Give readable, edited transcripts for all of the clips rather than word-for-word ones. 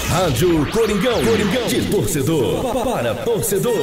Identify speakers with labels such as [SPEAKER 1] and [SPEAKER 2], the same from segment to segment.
[SPEAKER 1] Rádio Coringão, de torcedor para torcedor.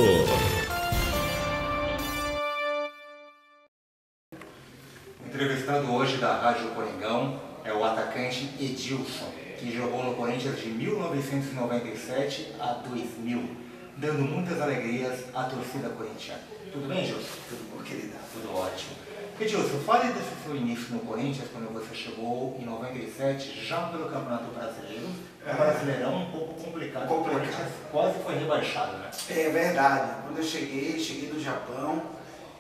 [SPEAKER 2] O entrevistado hoje da Rádio Coringão é o atacante Edilson, que jogou no Corinthians de 1997 a 2000, dando muitas alegrias à torcida corintiana. Tudo bem, Edilson?
[SPEAKER 3] Tudo bom, querida?
[SPEAKER 2] Tudo ótimo. Edilson, fale desse seu início no Corinthians, quando você chegou em 97, já pelo Campeonato Brasileiro. O Brasileirão um pouco complicado. O Corinthians quase foi rebaixado, né?
[SPEAKER 3] É verdade. Quando eu cheguei do Japão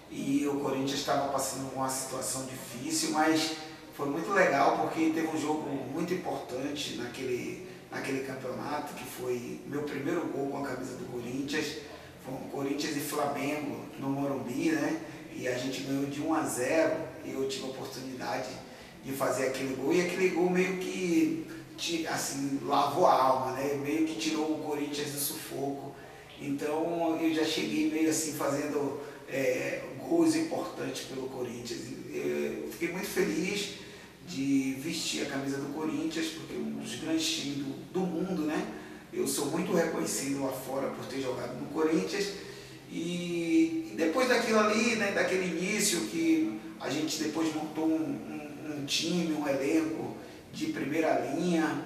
[SPEAKER 3] e o Corinthians estava passando uma situação difícil, mas foi muito legal porque teve um jogo muito importante naquele campeonato, que foi meu primeiro gol com a camisa do Corinthians. Foi um Corinthians e Flamengo no Morumbi, né? E a gente ganhou de 1-0 e eu tive a oportunidade de fazer aquele gol. E aquele gol meio que, assim, lavou a alma, né? Meio que tirou o Corinthians do sufoco. Então eu já cheguei meio assim fazendo gols importantes pelo Corinthians. Eu fiquei muito feliz de vestir a camisa do Corinthians, porque é um dos grandes times do mundo, né? Eu sou muito reconhecido lá fora por ter jogado no Corinthians. E depois daquilo ali, né, daquele início que a gente depois montou um time, um elenco de primeira linha,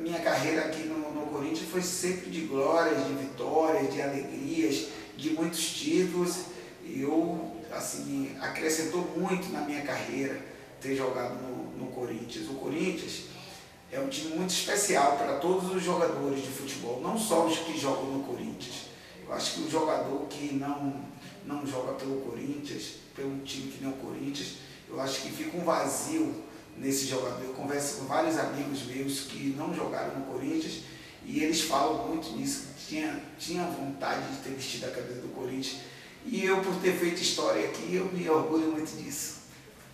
[SPEAKER 3] minha carreira aqui no Corinthians foi sempre de glórias, de vitórias, de alegrias, de muitos títulos. E eu, assim, acrescentou muito na minha carreira ter jogado no Corinthians. O Corinthians é um time muito especial para todos os jogadores de futebol, não só os que jogam no Corinthians. Eu acho que o jogador que não joga pelo Corinthians, pelo time que nem o Corinthians, eu acho que fica um vazio nesse jogador. Eu converso com vários amigos meus que não jogaram no Corinthians e eles falam muito nisso, tinha vontade de ter vestido a camisa do Corinthians. E eu, por ter feito história aqui, eu me orgulho muito disso.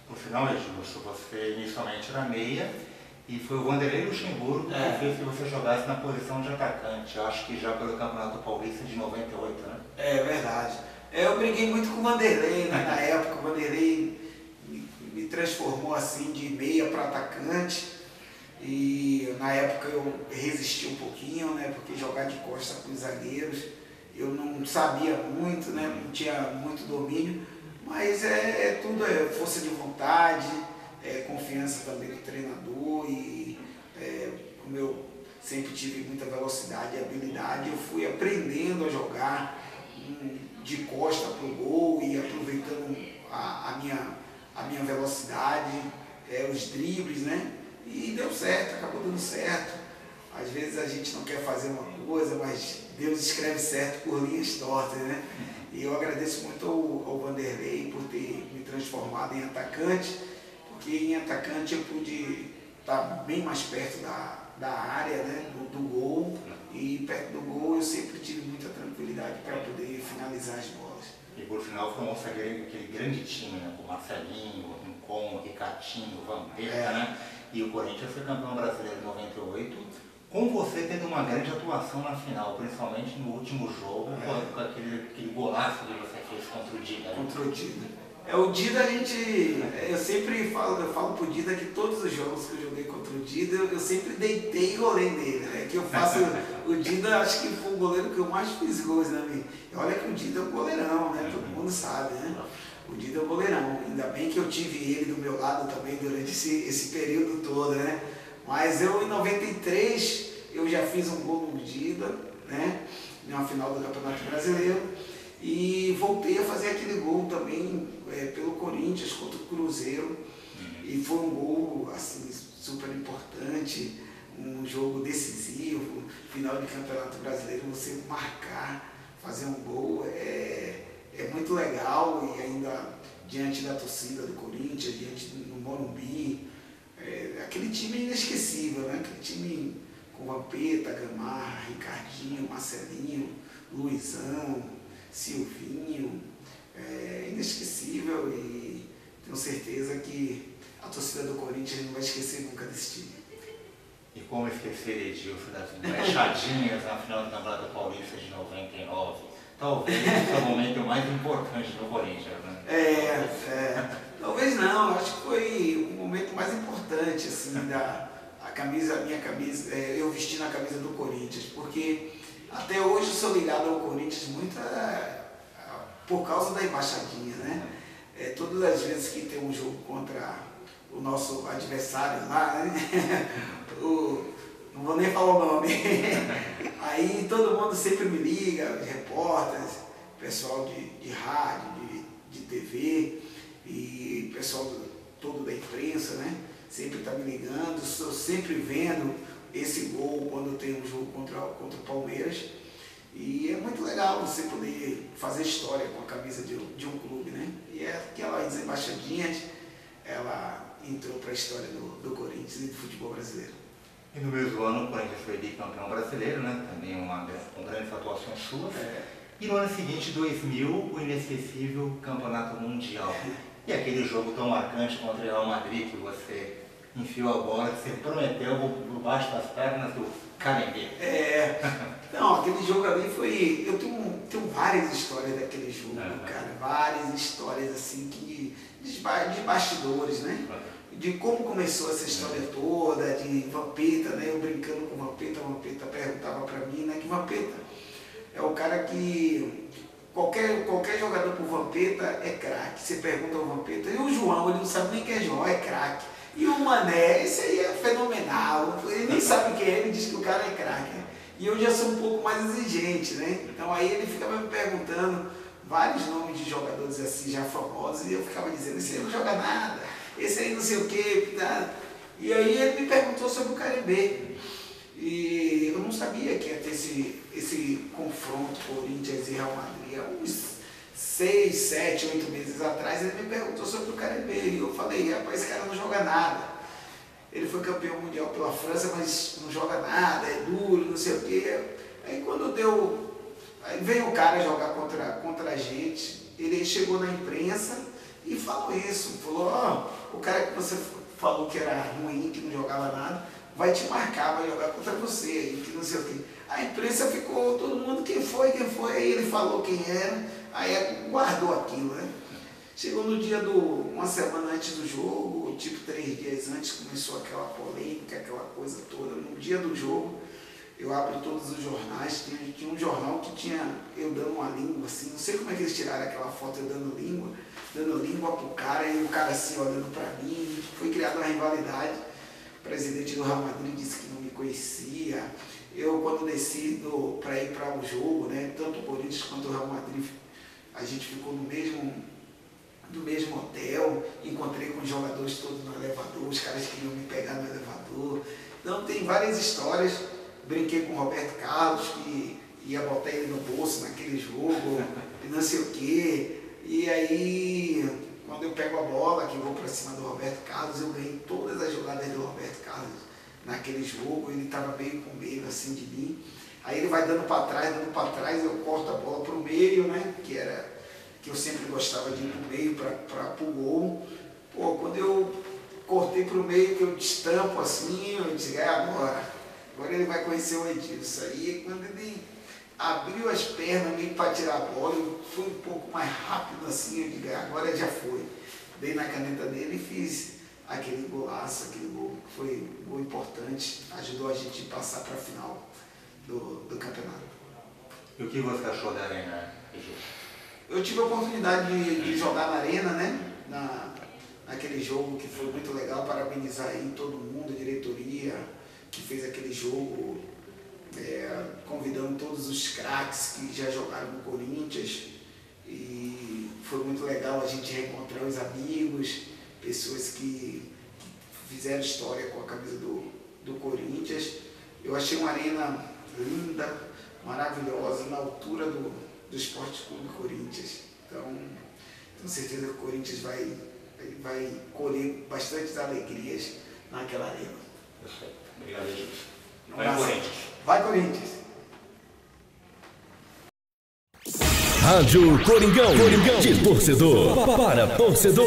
[SPEAKER 2] Por final, Edilson, você inicialmente era meia, e foi o Vanderlei Luxemburgo que fez que você jogasse na posição de atacante. Eu acho que já pelo Campeonato Paulista de 98, né? É
[SPEAKER 3] verdade. Eu briguei muito com o Vanderlei, né? Na época. O Vanderlei me transformou assim de meia para atacante. E na época eu resisti um pouquinho, né? Porque jogar de costa com os zagueiros eu não sabia muito, né? Não tinha muito domínio. Mas tudo força de vontade. Confiança também do treinador e como eu sempre tive muita velocidade e habilidade, eu fui aprendendo a jogar de costa para o gol e aproveitando a minha velocidade, os dribles, né? E deu certo, acabou dando certo. Às vezes a gente não quer fazer uma coisa, mas Deus escreve certo por linhas tortas, né? E eu agradeço muito ao Vanderlei por ter me transformado em atacante, porque em atacante eu pude estar bem mais perto da área, né, do gol, e perto do gol eu sempre tive muita tranquilidade para poder finalizar as bolas.
[SPEAKER 2] E por final foi aquele grande time, né, com Marcelinho, Rincon, Ricatinho, Vampeta, né, e o Corinthians foi campeão brasileiro em 98, com você tendo uma grande atuação na final, principalmente no último jogo, com aquele golaço que você fez contra o Dida. Né?
[SPEAKER 3] Contra o Dida. O Dida eu sempre falo pro Dida que todos os jogos que eu joguei contra o Dida, eu sempre deitei e rolei nele, né? Que eu faço, o Dida acho que foi o goleiro que eu mais fiz gols, né? E olha que o Dida é um goleirão, né? Todo mundo sabe, né? O Dida é um goleirão, ainda bem que eu tive ele do meu lado também durante esse período todo, né? Mas eu em 93, eu já fiz um gol no Dida, né? Na final do Campeonato Brasileiro. E voltei a fazer aquele gol também pelo Corinthians contra o Cruzeiro. E foi um gol assim, super importante, um jogo decisivo, final de Campeonato Brasileiro, você marcar, fazer um gol é muito legal, e ainda diante da torcida do Corinthians, diante do Morumbi, aquele time inesquecível, né? Aquele time com Vampeta, Gamarra, Ricardinho, Marcelinho, Luizão, Silvinho, inesquecível, e tenho certeza que a torcida do Corinthians não vai esquecer nunca desse time.
[SPEAKER 2] E como esquecer Edilson das mechadinhas na final do Campeonato Paulista de 99? Talvez esse é o momento mais importante do Corinthians, né?
[SPEAKER 3] Talvez não, acho que foi o momento mais importante, assim, minha camisa, eu vesti na camisa do Corinthians, porque até hoje eu sou ligado ao Corinthians muito por causa da embaixadinha, né? Todas as vezes que tem um jogo contra o nosso adversário lá, né? Não vou nem falar o nome. Aí todo mundo sempre me liga, os repórteres, pessoal de rádio, de TV e pessoal todo da imprensa, né? Sempre está me ligando, estou sempre vendo esse gol quando tem um jogo contra o Palmeiras. E é muito legal você poder fazer história com a camisa de um clube, né? E aquelas embaixadinhas, ela entrou para a história do Corinthians e do futebol brasileiro.
[SPEAKER 2] E no mesmo ano o Corinthians foi bicampeão brasileiro, né? Também com grandes atuações suas. E no ano seguinte, 2000, o inesquecível Campeonato Mundial. E aquele jogo tão marcante contra o Real Madrid que você enfiou a bola, que você prometeu por baixo das pernas do Canendê.
[SPEAKER 3] Não, aquele jogo ali foi... Eu tenho várias histórias daquele jogo, cara. Várias histórias assim, de bastidores, né? De como começou essa história toda, de Vampeta, né? Eu brincando com Vampeta perguntava pra mim, né? Que Vampeta é o cara que... Qualquer jogador por Vampeta é craque. Você pergunta ao Vampeta, e o João, ele não sabe nem quem é João, é craque. E o Mané, esse aí é fenomenal. Ele nem sabe quem é, ele diz que o cara é craque. E eu já sou um pouco mais exigente, né? Então aí ele ficava me perguntando vários nomes de jogadores assim já famosos, e eu ficava dizendo, esse aí não joga nada, esse aí não sei o quê. E aí ele me perguntou sobre o Caribê. E eu não sabia que ia ter esse confronto Corinthians e Real Madrid. Há uns 6, 7, 8 meses atrás ele me perguntou sobre o Caribê. E eu falei, rapaz, esse cara não joga nada. Ele foi campeão mundial pela França, mas não joga nada, é duro, não sei o quê. Aí quando aí veio o cara jogar contra a gente, ele chegou na imprensa e falou isso. Falou, o cara que você falou que era ruim, que não jogava nada, vai te marcar, vai jogar contra você aí, que não sei o quê. A imprensa ficou, todo mundo, quem foi? Aí ele falou quem era, aí guardou aquilo, né? Chegou no dia uma semana antes do jogo, tipo 3 dias antes, começou aquela polêmica, aquela coisa toda. No dia do jogo, eu abro todos os jornais, tinha um jornal que tinha eu dando uma língua, assim, não sei como é que eles tiraram aquela foto eu dando língua pro cara, e o cara assim olhando pra mim, foi criada uma rivalidade. O presidente do Real Madrid disse que não me conhecia. Eu, quando desci para ir para o jogo, né, tanto o Corinthians quanto o Real Madrid, a gente ficou no mesmo hotel, encontrei com os jogadores todos no elevador, os caras queriam me pegar no elevador. Então tem várias histórias. Brinquei com o Roberto Carlos, que ia botar ele no bolso naquele jogo, e não sei o quê. E aí, quando eu pego a bola, que vou para cima do Roberto Carlos, eu ganhei todas as jogadas do Roberto Carlos naquele jogo. Ele estava meio com medo assim de mim. Aí ele vai dando para trás, eu corto a bola para o meio, né? Que eu sempre gostava de ir para o meio, para o gol. Pô, quando eu cortei para o meio, que eu destampo assim, eu disse, agora ele vai conhecer o Edilson. Aí quando ele abriu as pernas meio para tirar a bola, eu fui um pouco mais rápido assim, eu digo, agora já foi. Dei na caneta dele e fiz aquele golaço, aquele gol que foi um gol importante, ajudou a gente a passar para a final do campeonato.
[SPEAKER 2] E o que você achou da Arena, Edilson?
[SPEAKER 3] Eu tive a oportunidade de jogar na Arena, né? Naquele jogo que foi muito legal, parabenizar aí todo mundo, a diretoria, que fez aquele jogo, convidando todos os craques que já jogaram no Corinthians. E foi muito legal a gente reencontrar os amigos, pessoas que fizeram história com a camisa do Corinthians. Eu achei uma arena linda, maravilhosa, na altura do Esporte Clube Corinthians. Então, tenho certeza que o Corinthians vai colher bastantes alegrias naquela arena.
[SPEAKER 2] Perfeito. Obrigado, Edilson. Vai Corinthians.
[SPEAKER 3] Vai Corinthians.
[SPEAKER 1] Rádio Coringão, de torcedor para torcedor.